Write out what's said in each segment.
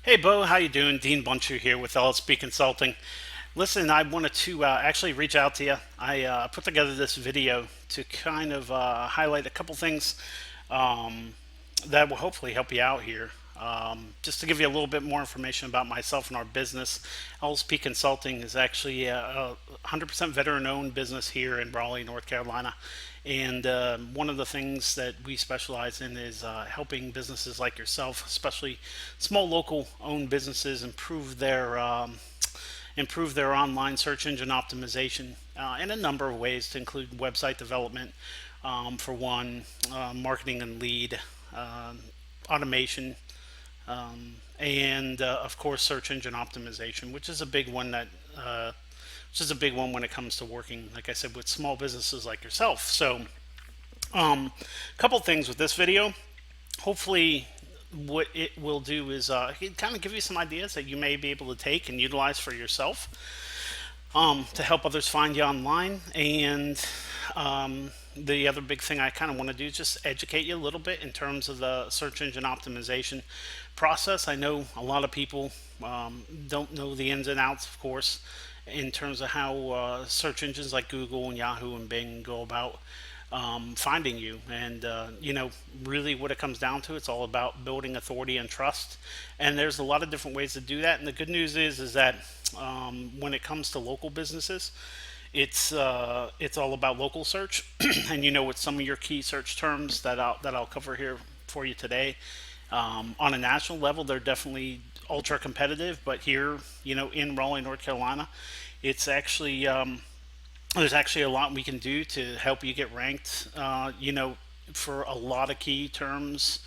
Hey Bo, how you doing? Dean Buncher here with LSP Consulting. Listen, I wanted to actually reach out to you. I put together this video to kind of highlight a couple things um, that will hopefully help you out here. Just to give you a little bit more information about myself and our business, LSP Consulting is actually a 100% veteran-owned business here in Raleigh, North Carolina. And one of the things that we specialize in is helping businesses like yourself, especially small local owned businesses, improve their online search engine optimization in a number of ways, to include website development, for one, marketing and lead, automation, and of course search engine optimization, which is a big one when it comes to working, like I said, with small businesses like yourself. So, a couple things with this video. Hopefully, what it will do is kind of give you some ideas that you may be able to take and utilize for yourself, to help others find you online. And the other big thing I kind of want to do is just educate you a little bit in terms of the search engine optimization process. I know a lot of people don't know the ins and outs, of course, in terms of how search engines like Google and Yahoo and Bing go about finding you. And really, what it comes down to, it's all about building authority and trust. And there's a lot of different ways to do that. And the good news is that when it comes to local businesses, it's all about local search. And with some of your key search terms that I'll cover here for you today. On a national level, they're definitely ultra competitive, but here, in Raleigh, North Carolina, it's actually there's actually a lot we can do to help you get ranked. For a lot of key terms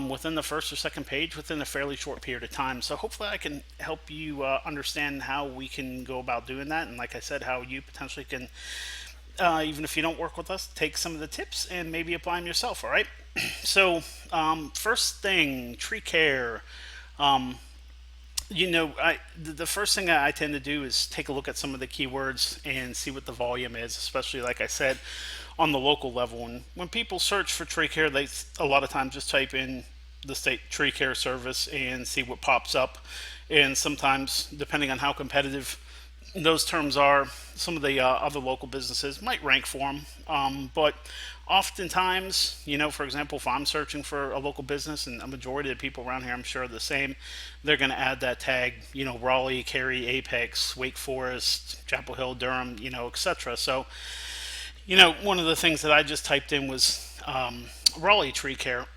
within the first or second page within a fairly short period of time. So hopefully, I can help you understand how we can go about doing that, and like I said, how you potentially can, even if you don't work with us, take some of the tips and maybe apply them yourself. All right. So, first thing, tree care. Um, the first thing I tend to do is take a look at some of the keywords and see what the volume is, especially like I said, on the local level. And when people search for tree care, they a lot of times just type in the state tree care service and see what pops up. And sometimes, depending on how competitive those terms are, some of the other local businesses might rank for them. But oftentimes, for example, if I'm searching for a local business, and a majority of the people around here I'm sure are the same, they're going to add that tag, Raleigh, Cary, Apex, Wake Forest, Chapel Hill, Durham, etc. So, one of the things that I just typed in was Raleigh tree care,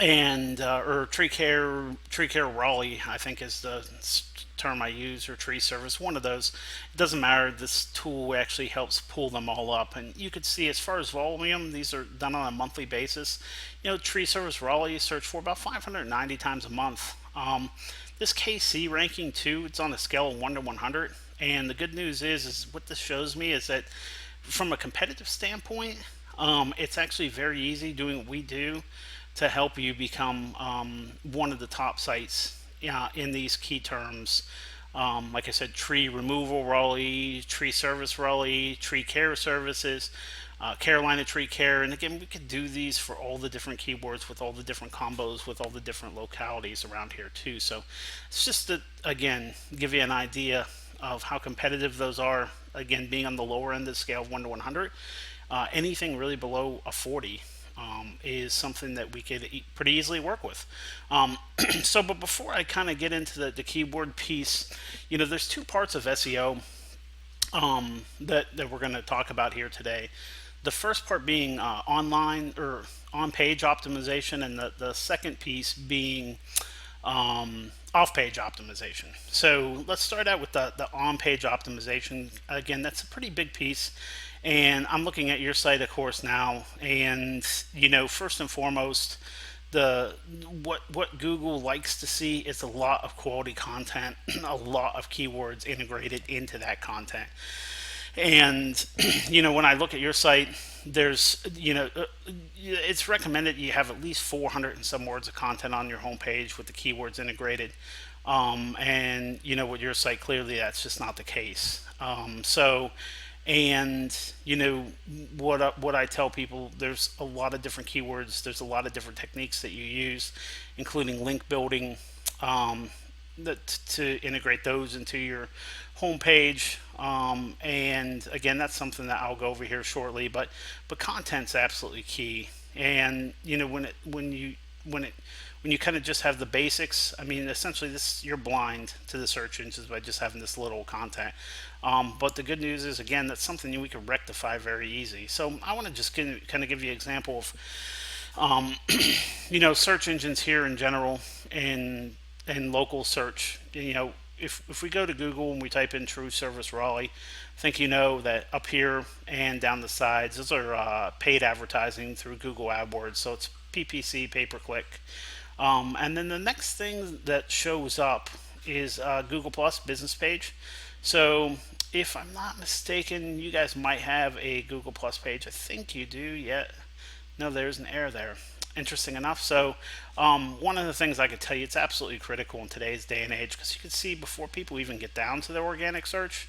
and or tree care Raleigh, I think is the term I use, or tree service, one of those. It doesn't matter. This tool actually helps pull them all up, and you could see, as far as volume, these are done on a monthly basis. Tree service Raleigh, you search for about 590 times a month. This KC ranking too, it's on a scale of 1 to 100, and the good news is what this shows me is that, from a competitive standpoint, it's actually very easy doing what we do to help you become one of the top sites in these key terms. Like I said, tree removal Raleigh, tree service Raleigh, tree care services, Carolina tree care. And again, we could do these for all the different keywords with all the different combos with all the different localities around here too. So it's just to, again, give you an idea of how competitive those are. Again, being on the lower end of the scale, 1 to 100, anything really below a 40 is something that we could pretty easily work with. But before I kind of get into the keyword piece, there's two parts of SEO that we're going to talk about here today. The first part being online or on-page optimization, and the second piece being off-page optimization. So let's start out with the on-page optimization. Again, that's a pretty big piece. And I'm looking at your site, of course, now. And, first and foremost, what Google likes to see is a lot of quality content, a lot of keywords integrated into that content. And, when I look at your site, there's, it's recommended you have at least 400 and some words of content on your homepage with the keywords integrated. And, with your site, clearly that's just not the case. And what I tell people, there's a lot of different keywords, there's a lot of different techniques that you use, including link building, to integrate those into your homepage. And again, that's something that I'll go over here shortly. But content's absolutely key. And when you kind of just have the basics, I mean, essentially this you're blind to the search engines by just having this little content. But the good news is, again, that's something we can rectify very easy. So I want to just kind of give you an example of um, search engines here in general and local search. If we go to Google and we type in True Service Raleigh, I think you know that up here and down the sides, those are paid advertising through Google AdWords. So it's PPC, pay per click. And then the next thing that shows up is Google Plus business page. So if I'm not mistaken, you guys might have a Google Plus page. I think you do. Yeah. No, there's an error there. Interesting enough. So one of the things I could tell you, it's absolutely critical in today's day and age, because you can see before people even get down to their organic search,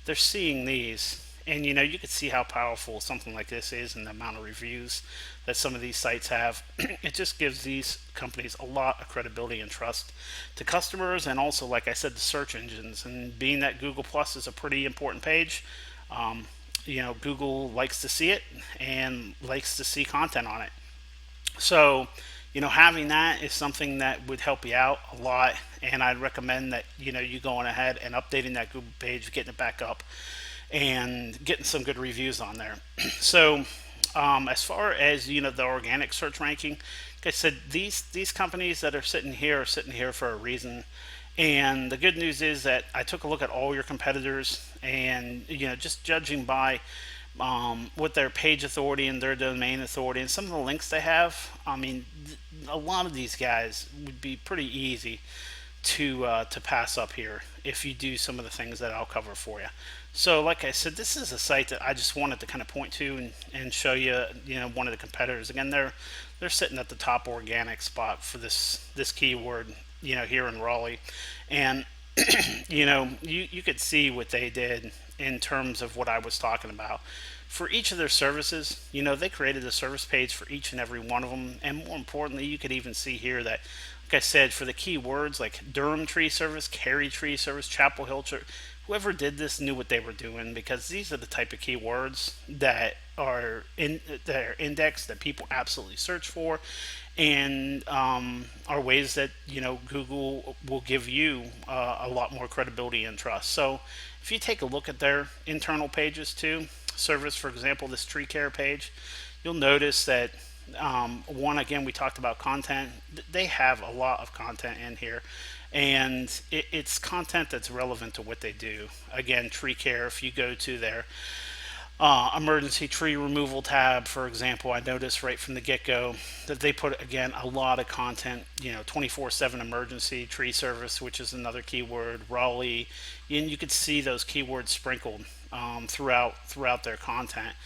they're seeing these. And you can see how powerful something like this is and the amount of reviews that some of these sites have. It just gives these companies a lot of credibility and trust to customers, and also, like I said, the search engines. And being that Google Plus is a pretty important page, Google likes to see it and likes to see content on it. So, having that is something that would help you out a lot. And I'd recommend that, you going ahead and updating that Google page, getting it back up, and getting some good reviews on there. So, as far as the organic search ranking, like I said, these companies that are sitting here for a reason. And the good news is that I took a look at all your competitors, and just judging by with their page authority and their domain authority and some of the links they have, I mean, a lot of these guys would be pretty easy to pass up here if you do some of the things that I'll cover for you. So, like I said, this is a site that I just wanted to kind of point to and show you, one of the competitors. Again, they're sitting at the top organic spot for this keyword, here in Raleigh, and you could see what they did in terms of what I was talking about. For each of their services, they created a service page for each and every one of them. And more importantly, you could even see here that, like I said, for the keywords like Durham Tree Service, Cary Tree Service, Chapel Hill Tree, whoever did this knew what they were doing, because these are the type of keywords that are indexed, that people absolutely search for, and are ways that Google will give you a lot more credibility and trust. So if you take a look at their internal pages too, service, for example, this tree care page, you'll notice that one, again, we talked about content. They have a lot of content in here, and it's content that's relevant to what they do. Again, tree care, if you go to their emergency tree removal tab, for example, I noticed right from the get-go that they put, again, a lot of content, 24/7 emergency tree service, which is another keyword, Raleigh, and you could see those keywords sprinkled throughout their content.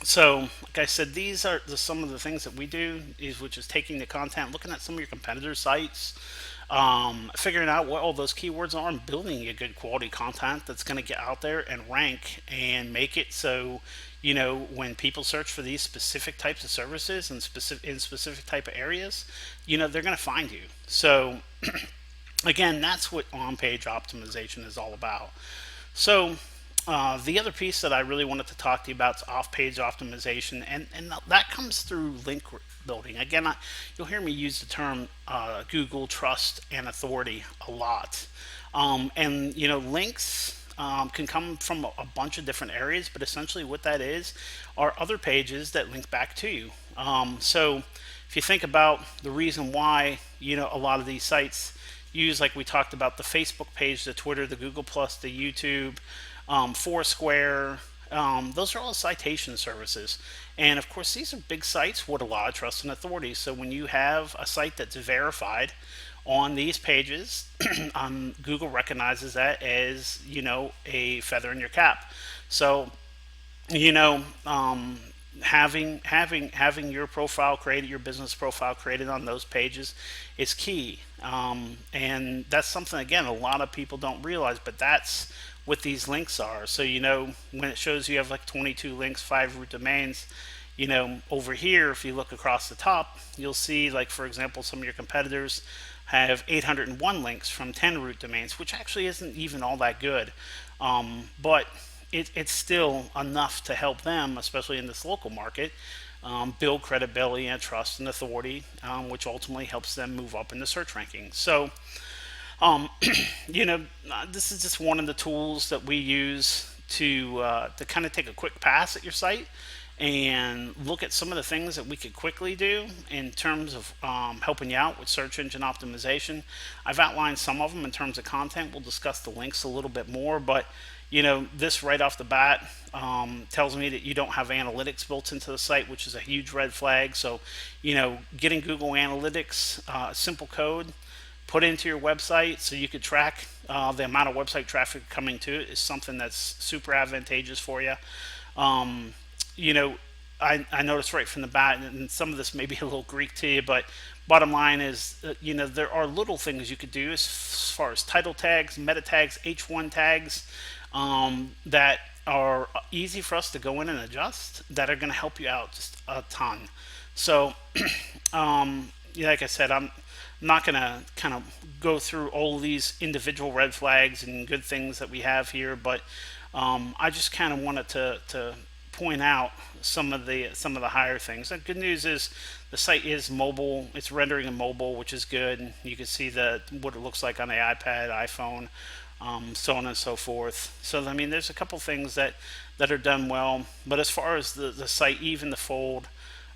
So, like I said, these are some of the things that we do, which is taking the content, looking at some of your competitor sites, figuring out what all those keywords are, and building a good quality content that's going to get out there and rank and make it so when people search for these specific types of services and specific type of areas, they're going to find you. So again, that's what on-page optimization is all about. So the other piece that I really wanted to talk to you about is off-page optimization, and that comes through link building. Again, you'll hear me use the term Google trust and authority a lot. And links can come from a bunch of different areas, but essentially what that is are other pages that link back to you. So if you think about the reason why a lot of these sites use, like we talked about, the Facebook page, the Twitter, the Google Plus, the YouTube, Foursquare, those are all citation services. And of course, these are big sites with a lot of trust and authority. So when you have a site that's verified on these pages, Google recognizes that as, a feather in your cap. So, having your profile created, your business profile created on those pages is key. And that's something, again, a lot of people don't realize, but that's what these links are. So when it shows you have like 22 links, 5 root domains, over here, if you look across the top, you'll see, like, for example, some of your competitors have 801 links from 10 root domains, which actually isn't even all that good. But it's still enough to help them, especially in this local market, build credibility and trust and authority, which ultimately helps them move up in the search rankings. So, um, this is just one of the tools that we use to kind of take a quick pass at your site and look at some of the things that we could quickly do in terms of helping you out with search engine optimization. I've outlined some of them in terms of content. We'll discuss the links a little bit more, but this right off the bat tells me that you don't have analytics built into the site, which is a huge red flag. So, getting Google Analytics, simple code, put into your website so you could track the amount of website traffic coming to it is something that's super advantageous for you. Um, you know, I noticed right from the bat, and some of this may be a little Greek to you, but bottom line is, there are little things you could do as far as title tags, meta tags, H1 tags, that are easy for us to go in and adjust that are going to help you out just a ton. So, like I said, I'm not going to kind of go through all of these individual red flags and good things that we have here, but I just kind of wanted to point out some of the higher things. The good news is the site is mobile. It's rendering in mobile, which is good. You can see what it looks like on the iPad, iPhone, so on and so forth. So I mean, there's a couple things that are done well. But as far as the site, even the fold,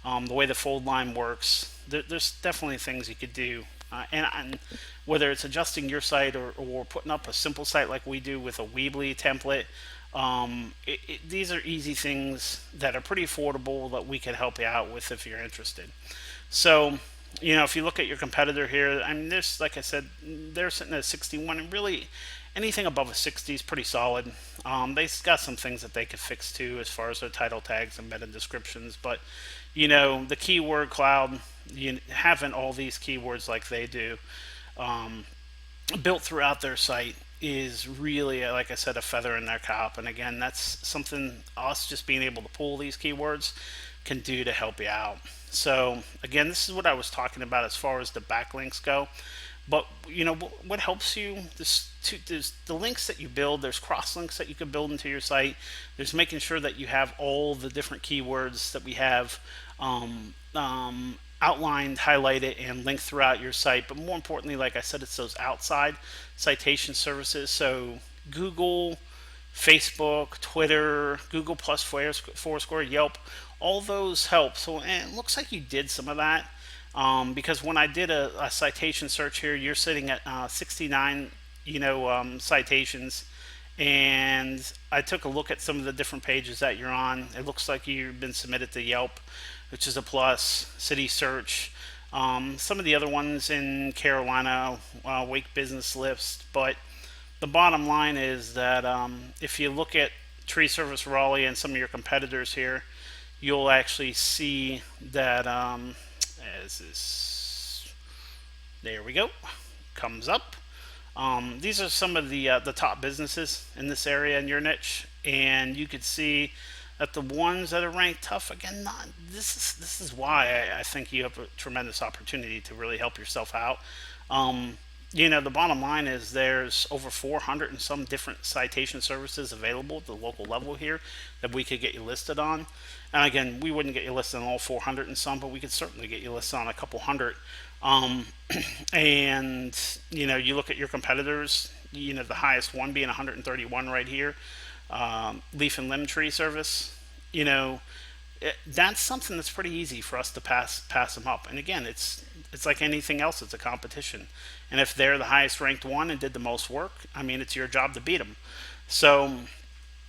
the way the fold line works, there's definitely things you could do. And whether it's adjusting your site or putting up a simple site like we do with a Weebly template, these are easy things that are pretty affordable that we can help you out with if you're interested. So, if you look at your competitor here, I mean, there's, like I said, they're sitting at 61, and really anything above a 60 is pretty solid. They've got some things that they could fix too as far as their title tags and meta descriptions, but the keyword cloud, having all these keywords like they do, built throughout their site is really, like I said, a feather in their cap. And again, that's something us just being able to pull these keywords can do to help you out. So again, this is what I was talking about as far as the backlinks go. But what helps you, there's the links that you build, there's cross links that you can build into your site, there's making sure that you have all the different keywords that we have outlined, highlighted, and linked throughout your site. But more importantly, like I said, it's those outside citation services. So Google, Facebook, Twitter, Google Plus, Foursquare, Yelp, all those help. So, and it looks like you did some of that, because when I did a citation search here, you're sitting at 69, citations. And I took a look at some of the different pages that you're on. It looks like you've been submitted to Yelp, which is a plus, City Search, some of the other ones in Carolina, Wake Business List. But the bottom line is that if you look at Tree Service Raleigh and some of your competitors here, you'll actually see that there we go, comes up. These are some of the top businesses in this area in your niche, and you could see that the ones that are ranked tough, again, this is why I think you have a tremendous opportunity to really help yourself out. The bottom line is there's over 400 and some different citation services available at the local level here that we could get you listed on. And again, we wouldn't get you listed on all 400 and some, but we could certainly get you listed on a couple hundred. And you look at your competitors, the highest one being 131 right here, leaf and limb tree service. That's something that's pretty easy for us to pass them up. And again, it's like anything else, it's a competition. And if they're the highest ranked one and did the most work, I mean, it's your job to beat them. So,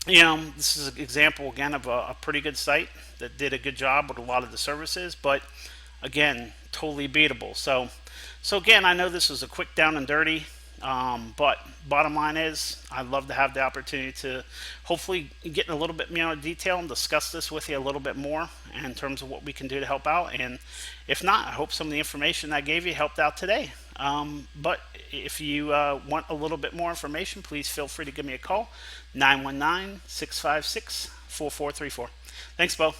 this is an example again of a pretty good site that did a good job with a lot of the services, but again, totally beatable. So again, I know this is a quick down and dirty, but bottom line is I'd love to have the opportunity to hopefully get in a little bit more detail and discuss this with you a little bit more in terms of what we can do to help out. And if not, I hope some of the information I gave you helped out today. But if you want a little bit more information, please feel free to give me a call, 919-656-4434. Thanks, Bo.